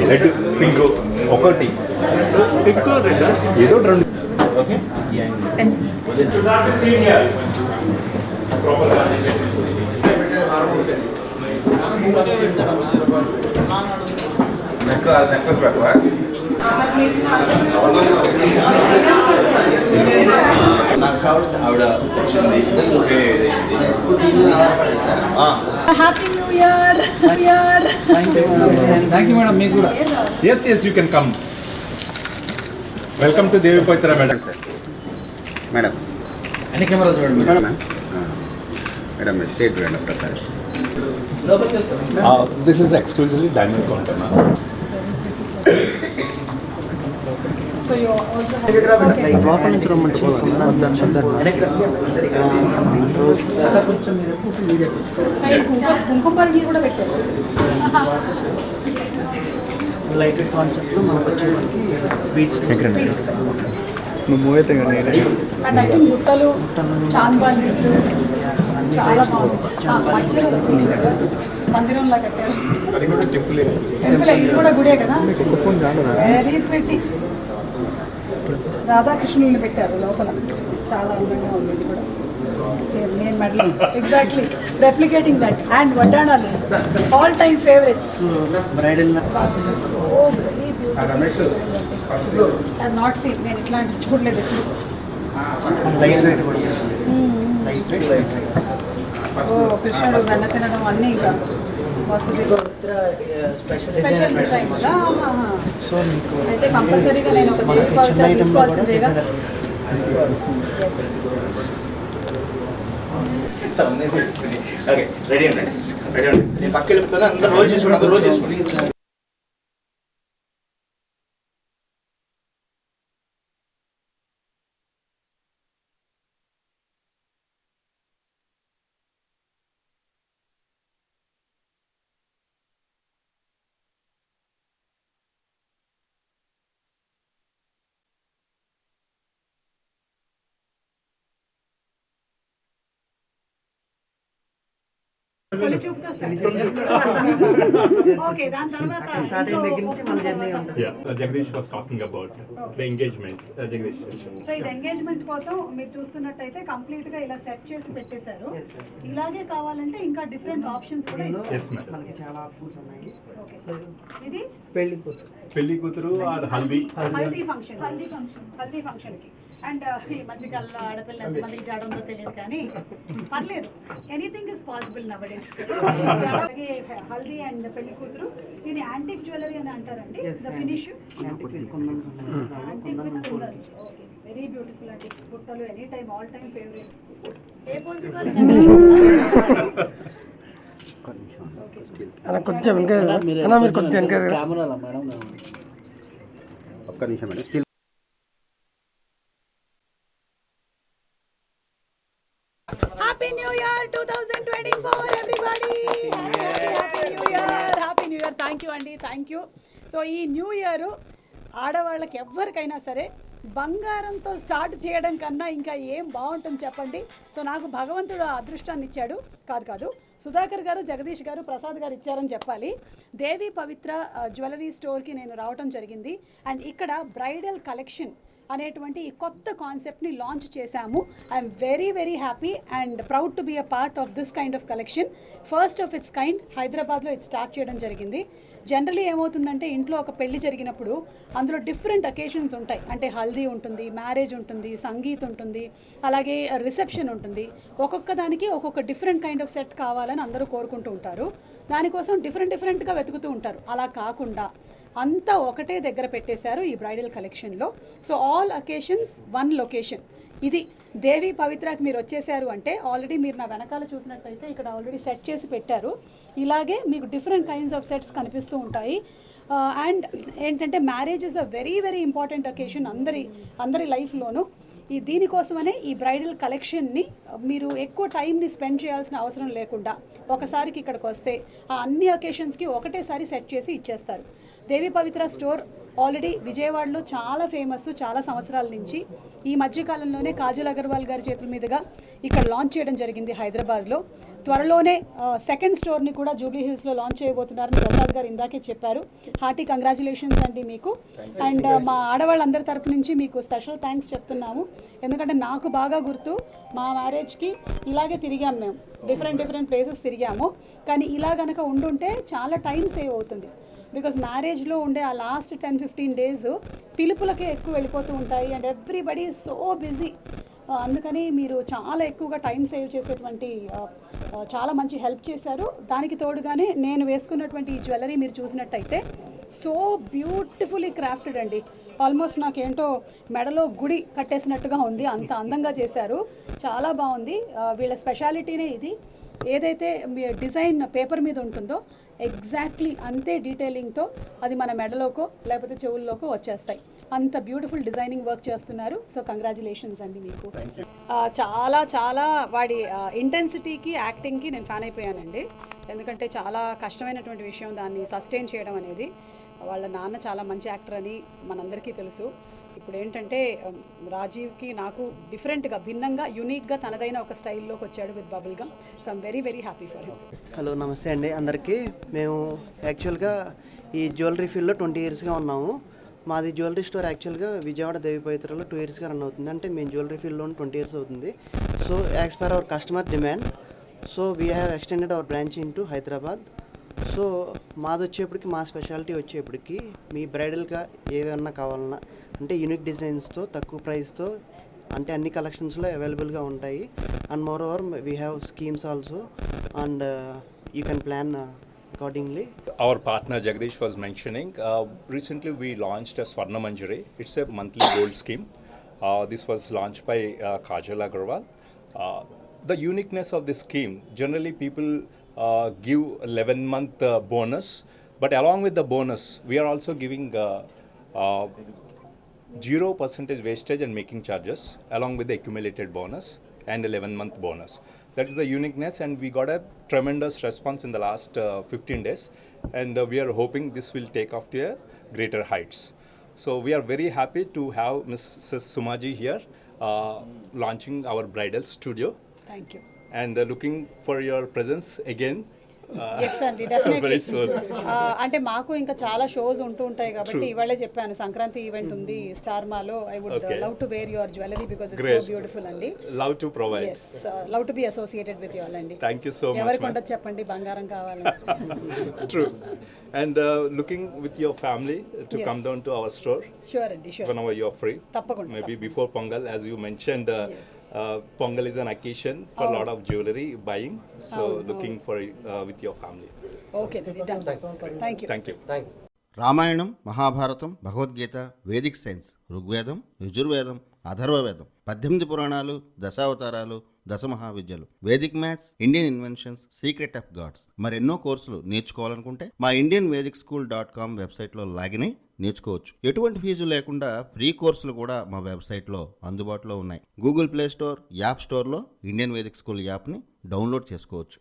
Red pink ఒకటి pink red ఏదో రెండు. ఓకే నెక్లెస్ పెట్టవా? నాకు కావాల్సిన ఆవిడ happy new year. Thank you madam. మీకు కూడా. Yes you can come. Welcome to Devi Pavitra madam. Madam అన్ని కెమెరా చూడండి మేడం. మేడం స్టేట్ మేడం ప్రకారం this is exclusively diamond counter. So you also have లోపల నుంచి రమ్మంటే సార్ కొంచెం మీరు మీడియా కుంకుమ పరిగి కూడా పెట్టారు. లైట్ వెయిట్ కాన్సెప్ట్లో మనకు వచ్చేటికి బీచ్ నువ్వు మూవ్ అయితే కానీ అండ్ ఐ థింక్ గుట్టలు చాంద్బాలీస్ చాలా బాగుంది. మధ్యలో మందిరంలా కట్టారు. టెంపుల్ ఇది కూడా గుడే కదా. Very pretty. రాధాకృష్ణుల్ని పెట్టారు లోపల. చాలా అందంగా ఉంది ఇది కూడా. సేమ్ నేను medal exactly replicating that. And వడ్డాణాలు all time favourites. Bridal so very beautiful. I not seen. నేను ఇట్లాంటి చూడలేదు. లైట్ వెయిట్ కూడా లైట్ వెయిట్ ఓ కృష్ణుడు వెన్న తినడం అన్నీ ఇంకా వసతి స్పెషల్ స్పెషల్ డిజైన్ కదా. సో మీకు అయితే కంపల్సరీగా నేను ఒక దేవి పవిత్ర తీసుకోవాల్సిందేగా. ఓకే రెడీ అండి. రెడీ అండి. నేను పక్క వెళ్ళిపోతాను. అందరూ రోజు చేసుకోండి. అందరూ రోజు చేసుకోండి. తొలి చూపుతో ఓకే. దాని తర్వాత స్టార్టింగ్ దగ్గర నుంచి మన జర్నీ ఉంటుంది. Jagadish was talking about the engagement. Jagadish so ఇది ఎంగేజ్మెంట్ కోసం మీరు చూస్తున్నట్టయితే కంప్లీట్ గా ఇలా సెట్ చేసి పెట్టేశారు. ఇలాగే కావాలంటే ఇంకా డిఫరెంట్ ఆప్షన్స్ కూడా ఇస్తారు. Yes madam. మనకి చాలా ఆప్షన్స్ ఉన్నాయి. ఓకే. ఇది పెళ్లి కూతురు పెళ్లి కూతురు ఆర్ హల్దీ. హల్దీ ఫంక్షన్ కి. అండ్ ఈ మధ్యకాలంలో ఆడపిల్ల ఎంతమందికి జాడ ఉందో తెలియదు కానీ పర్లేదు. Anything is possible now days. అలాగే హల్దీ అండ్ పెళ్లి కూతురు. దీని యాంటిక్ జ్యువెలరీ అని అంటారండి. The finish antique with kundans. Okay very beautiful అండి. బుట్టలు any time all time favourite. A pose అలా కొంచెం ఇంకా మీరు కొంచెం ఇంకా కెమెరాలా మేడం. ఒక్క నిమిషం madam. Still happy new year 2024 everybody. Happy new year. Thank you అండి. Thank you. సో ఈ న్యూ ఇయర్ ఆడవాళ్ళకి ఎవరికైనా సరే బంగారంతో స్టార్ట్ చేయడం కన్నా ఇంకా ఏం బాగుంటుంది చెప్పండి. సో నాకు భగవంతుడు అదృష్టాన్ని ఇచ్చాడు. కాదు సుధాకర్ గారు, జగదీష్ గారు, ప్రసాద్ గారు ఇచ్చారని చెప్పాలి. దేవి పవిత్ర జ్యువెలరీ స్టోర్కి నేను రావడం జరిగింది. అండ్ ఇక్కడ బ్రైడల్ కలెక్షన్ అనేటువంటి ఈ కొత్త కాన్సెప్ట్ని లాంచ్ చేశాము. I'm very happy and proud to be a part of this kind of collection. First of its kind హైదరాబాద్లో ఇది స్టార్ట్ చేయడం జరిగింది. జనరలీ ఏమవుతుందంటే ఇంట్లో ఒక పెళ్లి జరిగినప్పుడు అందులో డిఫరెంట్ అకేషన్స్ ఉంటాయి. అంటే హల్దీ ఉంటుంది, మ్యారేజ్ ఉంటుంది, సంగీత్ ఉంటుంది, అలాగే రిసెప్షన్ ఉంటుంది. ఒక్కొక్క దానికి ఒక్కొక్క డిఫరెంట్ కైండ్ ఆఫ్ సెట్ కావాలని అందరూ కోరుకుంటూ ఉంటారు. దానికోసం డిఫరెంట్గా వెతుకుతూ ఉంటారు. అలా కాకుండా అంతా ఒకటే దగ్గర పెట్టేశారు ఈ బ్రైడల్ కలెక్షన్లో. So all occasions one location. ఇది దేవి పవిత్రకి మీరు వచ్చేసారు అంటే ఆల్రెడీ మీరు నా వెనకాల చూసినట్లయితే ఇక్కడ ఆల్రెడీ సెట్ చేసి పెట్టారు. ఇలాగే మీకు డిఫరెంట్ కైండ్స్ ఆఫ్ సెట్స్ కనిపిస్తూ ఉంటాయి. అండ్ ఏంటంటే marriage is a very important occasion అందరి లైఫ్లోనూ. దీనికోసమనే ఈ బ్రైడల్ కలెక్షన్ని మీరు ఎక్కువ టైంని స్పెండ్ చేయాల్సిన అవసరం లేకుండా ఒకసారికి ఇక్కడికి వస్తే ఆ అన్ని అకేషన్స్కి ఒకటేసారి సెట్ చేసి ఇచ్చేస్తారు. దేవి పవిత్ర స్టోర్ ఆల్రెడీ విజయవాడలో చాలా ఫేమస్ చాలా సంవత్సరాల నుంచి. ఈ మధ్యకాలంలోనే కాజల్ అగర్వాల్ గారి చేతుల మీదుగా ఇక్కడ లాంచ్ చేయడం జరిగింది హైదరాబాద్లో. త్వరలోనే సెకండ్ స్టోర్ని కూడా జూబ్లీ హిల్స్లో లాంచ్ చేయబోతున్నారని ప్రసాద్ గారు ఇందాకే చెప్పారు. హార్టీ కంగ్రాచులేషన్స్ అండి మీకు. అండ్ మా ఆడవాళ్ళందరి తరపు నుంచి మీకు స్పెషల్ థ్యాంక్స్ చెప్తున్నాము. ఎందుకంటే నాకు బాగా గుర్తు, మా మ్యారేజ్కి ఇలాగే తిరిగాము మేము, డిఫరెంట్ ప్లేసెస్ తిరిగాము. కానీ ఇలా కనుక ఉండుంటే చాలా టైం సేవ్ అవుతుంది. బికాజ్ మ్యారేజ్లో ఉండే ఆ లాస్ట్ 10-15 డేస్ పిలుపులకే ఎక్కువ వెళ్ళిపోతూ ఉంటాయి and everybody is so busy. అందుకని మీరు చాలా ఎక్కువగా టైం సేవ్ చేసేటువంటి చాలా మంచి హెల్ప్ చేశారు. దానికి తోడుగానే నేను వేసుకున్నటువంటి ఈ జ్యువెలరీ మీరు చూసినట్టయితే సో బ్యూటిఫుల్లీ క్రాఫ్టెడ్ అండి. ఆల్మోస్ట్ నాకేంటో మెడలో గుడి కట్టేసినట్టుగా ఉంది, అంత అందంగా చేశారు. చాలా బాగుంది. వీళ్ళ స్పెషాలిటీనే ఇది. ఏదైతే డిజైన్ పేపర్ మీద ఉంటుందో ఎగ్జాక్ట్లీ అంతే డీటెయిలింగ్తో అది మన మెడలోకో లేకపోతే చెవుల్లోకో వచ్చేస్తాయి. అంత బ్యూటిఫుల్ డిజైనింగ్ వర్క్ చేస్తున్నారు. సో కంగ్రాచులేషన్స్ అండి మీకు. చాలా వాడి ఇంటెన్సిటీకి యాక్టింగ్కి నేను ఫ్యాన్ అయిపోయానండి. ఎందుకంటే చాలా కష్టమైనటువంటి విషయం దాన్ని సస్టైన్ చేయడం అనేది. వాళ్ళ నాన్న చాలా మంచి యాక్టర్ అని మనందరికీ తెలుసు. ఇప్పుడు ఏంటంటే రాజీవ్కి నాకు డిఫరెంట్గా భిన్నంగా యూనిక్గా తనదైన ఒక స్టైల్లోకి వచ్చాడు with bubble gum. So I'm very happy for him. Hello, నమస్తే అండి అందరికీ. మేము యాక్చువల్గా ఈ జ్యువెలరీ ఫీల్డ్లో 20 ఇయర్స్గా ఉన్నాము. మాది జ్యువెలరీ స్టోర్ యాక్చువల్గా విజయవాడ దేవి పవిత్రలో 2 ఇయర్స్గా రన్ అవుతుంది. అంటే మేము జ్యువెలరీ ఫీల్డ్లో 20 ఇయర్స్ అవుతుంది. So as per our customer demand, so we have extended our branch in to Hyderabad. So మాది వచ్చేప్పటికి, మా స్పెషాలిటీ వచ్చేప్పటికి మీ బ్రైడల్గా ఏదన్నా కావాలన్నా అంటే యూనిక్ డిజైన్స్తో తక్కువ ప్రైస్తో అంటే అన్ని కలెక్షన్స్లో అవైలబుల్గా ఉంటాయి. And more over we have schemes also and you can plan accordingly. Our partner Jagdish was mentioning, recently we launched a Swarna Manjari. It's a monthly gold scheme. This was launched by Kajal Agarwal. The uniqueness of this scheme, generally people give 11-month bonus, but along with the bonus, we are also giving 0% wastage and making charges along with the accumulated bonus and 11-month bonus. That is the uniqueness, and we got a tremendous response in the last 15 days, and we are hoping this will take off to a greater heights. So we are very happy to have Mrs. Sumaji here launching our bridal studio, thank you. and looking for your presence again. Yes అండి, definitely. Very soon. అంటే మాకు ఇంకా చాలా shows ఉంటూ ఉంటాయి కాబట్టి ఇవాళే చెప్పాను సంక్రాంతి ఈవెంట్ ఉంది స్టార్ మాలో. I would love to wear your jewellery because it's so beautiful అండి. Love to provide. Yes, love to be associated with you all అండి. Thank you so much. ఎవరికి ma'am. ఉండదు చెప్పండి బంగారం కావాలి. True. And looking with your family to Yes. come down to our store sure అండి, sure. whenever you are free. తప్పకుండా. Maybe before Pongal, as you mentioned, Pongal is an occasion for a lot of jewelry buying. So looking for with your family. Okay అండి, done. Thank you. Thank you. Ramayanam, Mahabharatam, Bhagavad Gita, Vedic science, Rigvedam, Yajurvedam, Atharvavedam, 18 పురాణాలు, దశావతారాలు, దశమహావిద్యలు, Vedic maths, Indian inventions, secret of gods, మరెన్నో కోర్సులు నేర్చుకోవాలనుకుంటే మా indianvedicSchool.com వెబ్సైట్లో login అయి నేర్చుకోవచ్చు. ఎటువంటి ఫీజు లేకుండా ఫ్రీ కోర్సులు కూడా మా వెబ్సైట్లో అందుబాటులో ఉన్నాయి. గూగుల్ ప్లే స్టోర్, యాప్ స్టోర్లో ఇండియన్ వేదిక్ స్కూల్ యాప్ని డౌన్లోడ్ చేసుకోవచ్చు.